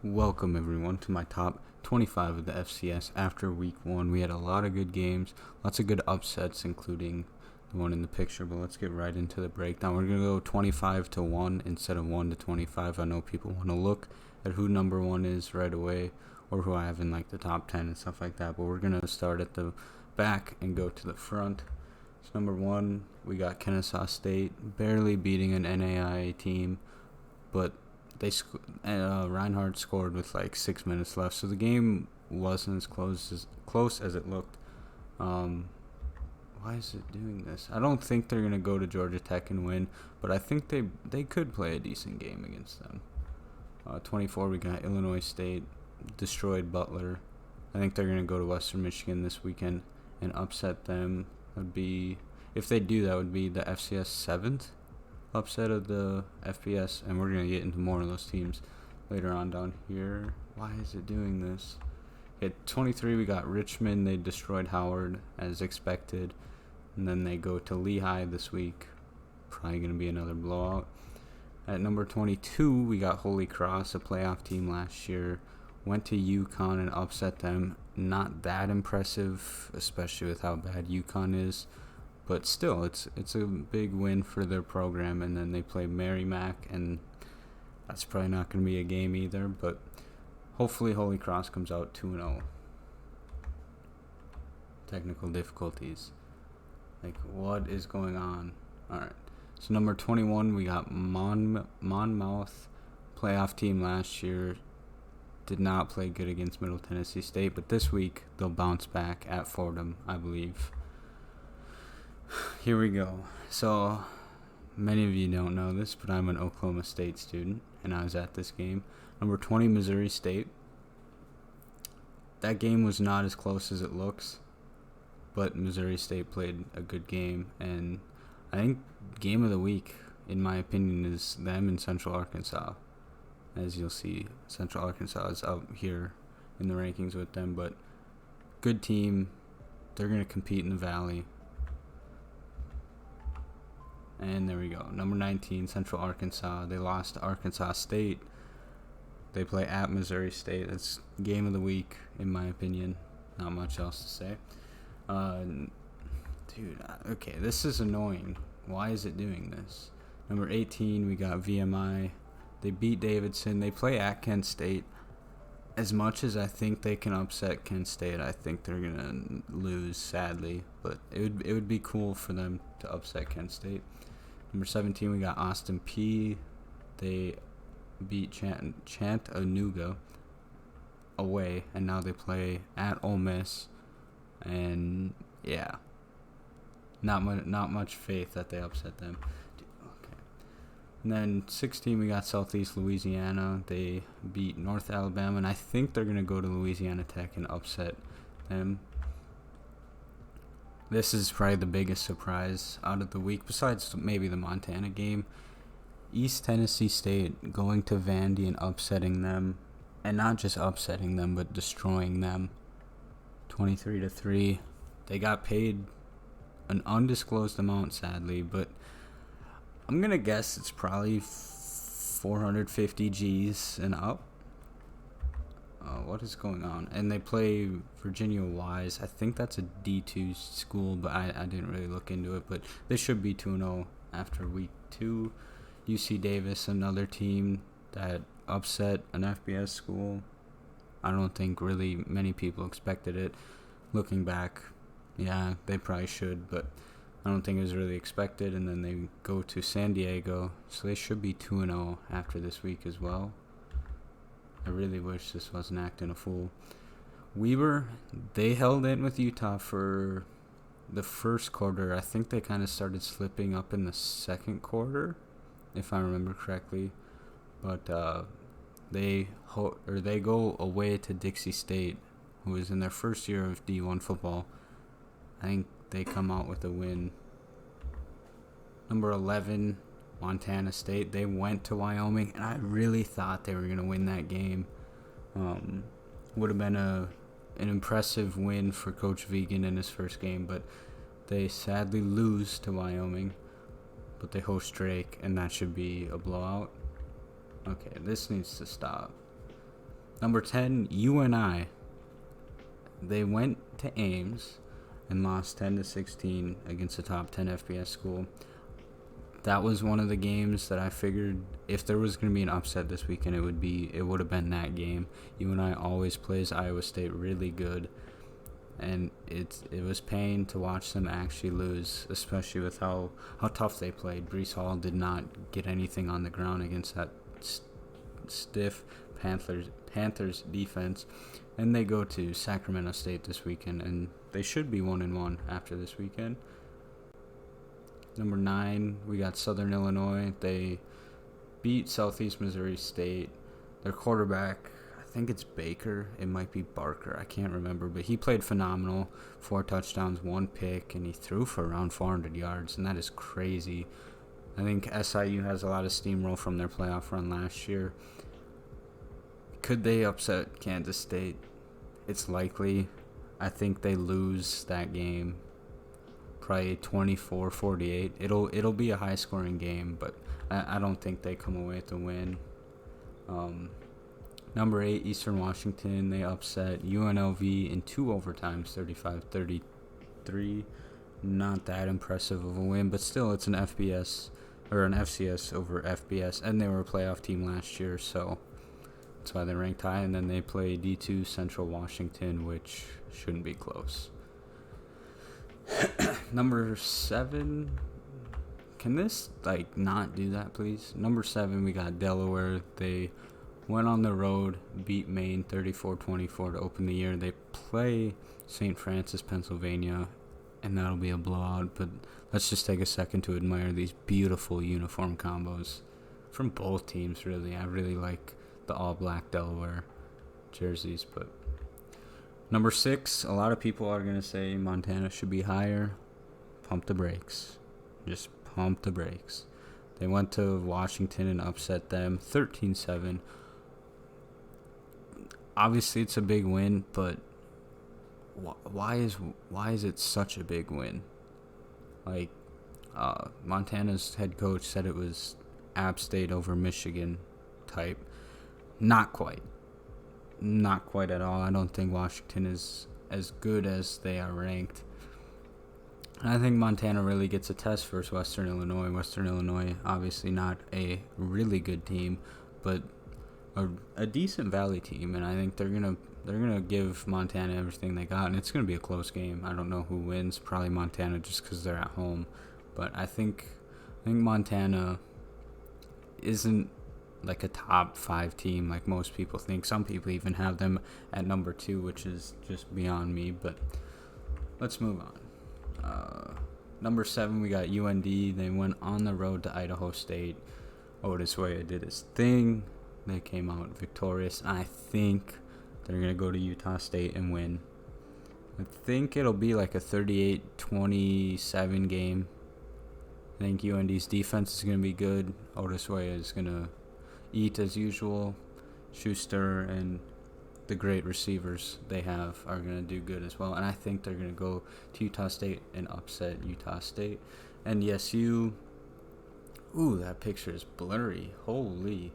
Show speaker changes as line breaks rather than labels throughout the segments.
Welcome everyone to my top 25 of the FCS after week 1. We had a lot of good games, lots of good upsets including the one in the picture, but let's get right into the breakdown. We're going to go 25 to 1 instead of 1 to 25. I know people want to look at who number 1 is right away or who I have in like the top 10 and stuff like that, but we're going to start at the back and go to the front. So number 1, we got Kennesaw State barely beating an NAIA team, but Reinhardt scored with like 6 minutes left, so the game wasn't as close as it looked. Why is it doing this? I don't think they're gonna go to Georgia Tech and win, but I think they could play a decent game against them. 24, we got Illinois State destroyed Butler. I think they're gonna go to Western Michigan this weekend and upset them. If they do, that would be the FCS 7th upset of the FBS, and we're going to get into more of those teams later on down here. Why is it doing this? At 23, we got Richmond. They destroyed Howard as expected, and then they go to Lehigh this week. Probably going to be another blowout. At number 22, we got Holy Cross, a playoff team last year. Went to UConn and upset them. Not that impressive, especially with how bad UConn is. But still, it's a big win for their program. And then they play Merrimack, and that's probably not going to be a game either. But hopefully Holy Cross comes out 2-0. Technical difficulties. Like, what is going on? All right. So number 21, we got Monmouth, playoff team last year. Did not play good against Middle Tennessee State, but this week they'll bounce back at Fordham, I believe. Here we go. So, many of you don't know this, but I'm an Oklahoma State student, and I was at this game. Number 20, Missouri State. That game was not as close as it looks, but Missouri State played a good game, and I think game of the week, in my opinion, is them in Central Arkansas. As you'll see, Central Arkansas is up here in the rankings with them, but good team. They're going to compete in the Valley. And there we go. Number 19, Central Arkansas. They lost to Arkansas State. They play at Missouri State. That's game of the week, in my opinion. Not much else to say. Okay, this is annoying. Why is it doing this? Number 18, we got VMI. They beat Davidson. They play at Kent State. As much as I think they can upset Kent State, I think they're going to lose, sadly. But it would be cool for them to upset Kent State. Number 17, we got Austin Peay. They beat Chattanooga away, and now they play at Ole Miss. And yeah, not much faith that they upset them. Okay. And then 16, we got Southeast Louisiana. They beat North Alabama, and I think they're gonna go to Louisiana Tech and upset them. This is probably the biggest surprise out of the week, besides maybe the Montana game. East Tennessee State going to Vandy and upsetting them, and not just upsetting them, but destroying them. 23-3. They got paid an undisclosed amount, sadly, but I'm gonna guess it's probably 450 G's and up. What is going on? And they play Virginia Wise. I think that's a D2 school, but I didn't really look into it. But they should be 2-0 after week 2. UC Davis, another team that upset an FBS school. I don't think really many people expected it. Looking back, yeah, they probably should, but I don't think it was really expected. And then they go to San Diego, so they should be 2-0 after this week as well. I really wish this wasn't acting a fool. Weber, they held in with Utah for the first quarter. I think they kind of started slipping up in the second quarter, if I remember correctly. But they go away to Dixie State, who is in their first year of D1 football. I think they come out with a win. Number 11, Montana State. They went to Wyoming, and I really thought they were going to win that game. Would have been an impressive win for Coach Vegan in his first game, but they sadly lose to Wyoming. But they host Drake, and that should be a blowout. Okay, this needs to stop. Number 10, UNI. They went to Ames and lost 10-16 against a top 10 FBS school. That was one of the games that I figured if there was going to be an upset this weekend, it would have been that game. UNI always plays Iowa State really good, and it was pain to watch them actually lose, especially with how tough they played. Brees Hall did not get anything on the ground against that stiff Panthers defense, and they go to Sacramento State this weekend, and they should be 1-1 after this weekend. Number 9, we got Southern Illinois. They beat Southeast Missouri State. Their quarterback, I think it's Baker. It might be Barker. I can't remember, but he played phenomenal. 4 touchdowns, 1 pick, and he threw for around 400 yards, and that is crazy. I think SIU has a lot of steamroll from their playoff run last year. Could they upset Kansas State? It's likely. I think they lose that game. Probably 24-48. It'll be a high-scoring game, but I don't think they come away with a win. Number 8, Eastern Washington. They upset UNLV in 2 overtimes, 35-33. Not that impressive of a win, but still, it's an FBS or an FCS over FBS, and they were a playoff team last year, so that's why they're ranked high. And then they play D2 Central Washington, which shouldn't be close. Number 7, can this not do that, please? Number 7, we got Delaware. They went on the road, beat Maine 34-24 to open the year. They play St. Francis, Pennsylvania, and that'll be a blowout. But let's just take a second to admire these beautiful uniform combos from both teams, really. I really like the all-black Delaware jerseys, but number 6, a lot of people are going to say Montana should be higher. Pump the brakes. Just pump the brakes. They went to Washington and upset them 13-7. Obviously, it's a big win, but why is it such a big win? Montana's head coach said it was App State over Michigan type. Not quite. Not quite at all. I don't think Washington is as good as they are ranked. And I think Montana really gets a test versus Western Illinois. Western Illinois, obviously not a really good team, but a decent Valley team, and I think they're gonna give Montana everything they got, and it's gonna be a close game. I don't know who wins. Probably Montana, just because they're at home. But I think Montana isn't like a top 5 team like most people think. Some people even have them at number 2, which is just beyond me. But let's move on. Number 7, we got UND. They went on the road to Idaho State. Otis Weah did his thing. They came out victorious. I think they're going to go to Utah State and win. I think it'll be like a 38-27 game. I think UND's defense is going to be good. Otis Weah is going to eat as usual. Schuster and the great receivers they have are going to do good as well. And I think they're going to go to Utah State and upset Utah State. And USU, that picture is blurry. Holy.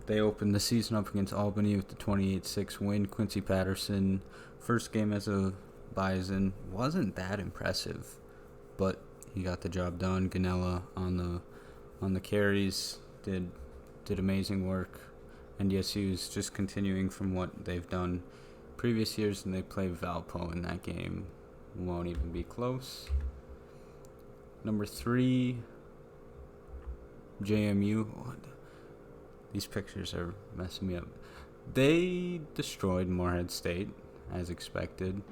They opened the season up against Albany with the 28-6 win. Quincy Patterson, first game as a Bison, wasn't that impressive, but he got the job done. Ganella on the carries did amazing work. And USU's just continuing from what they've done previous years, and they play Valpo in that game. Won't even be close. Number 3, JMU. These pictures are messing me up. They destroyed Morehead State, as expected,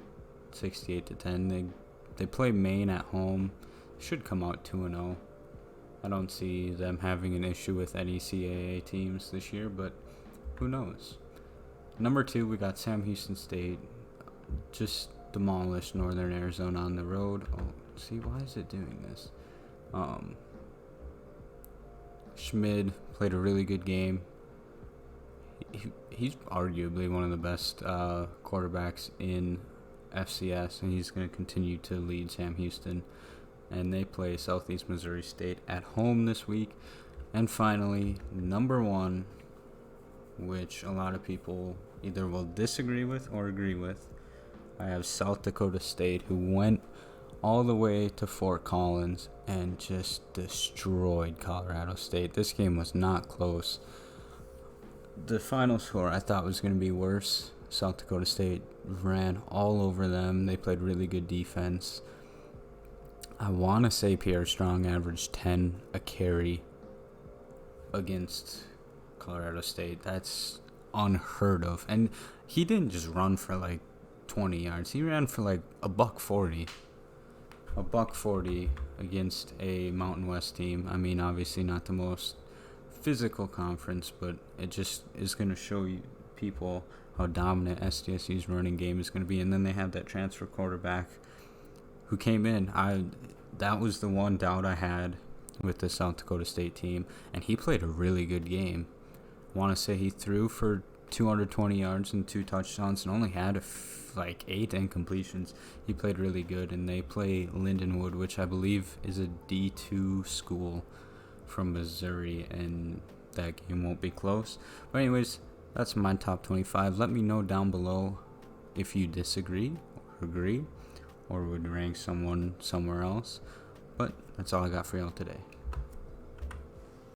68-10. They play Maine at home. Should come out 2-0. I don't see them having an issue with any CAA teams this year, but who knows? Number 2, we got Sam Houston State. Just demolished Northern Arizona on the road. See, why is it doing this? Schmid played a really good game. He's arguably one of the best quarterbacks in FCS, and he's going to continue to lead Sam Houston. And they play Southeast Missouri State at home this week. And finally, number 1, which a lot of people either will disagree with or agree with. I have South Dakota State, who went all the way to Fort Collins and just destroyed Colorado State. This game was not close. The final score I thought was going to be worse. South Dakota State ran all over them. They played really good defense. I want to say Pierre Strong averaged 10 a carry against Colorado State. That's unheard of. And he didn't just run for like 20 yards. He ran for like a $140. A $140 against a Mountain West team. I mean, obviously not the most physical conference, but it just is going to show you people how dominant SDSU's running game is going to be. And then they have that transfer quarterback who came in. That was the one doubt I had with the South Dakota State team, and he played a really good game. I want to say he threw for 220 yards and 2 touchdowns and only had 8 incompletions. He played really good, and they play Lindenwood, which I believe is a D2 school from Missouri, and that game won't be close. But anyways, that's my top 25. Let me know down below if you disagree or agree, or would rank someone somewhere else. But that's all I got for y'all today.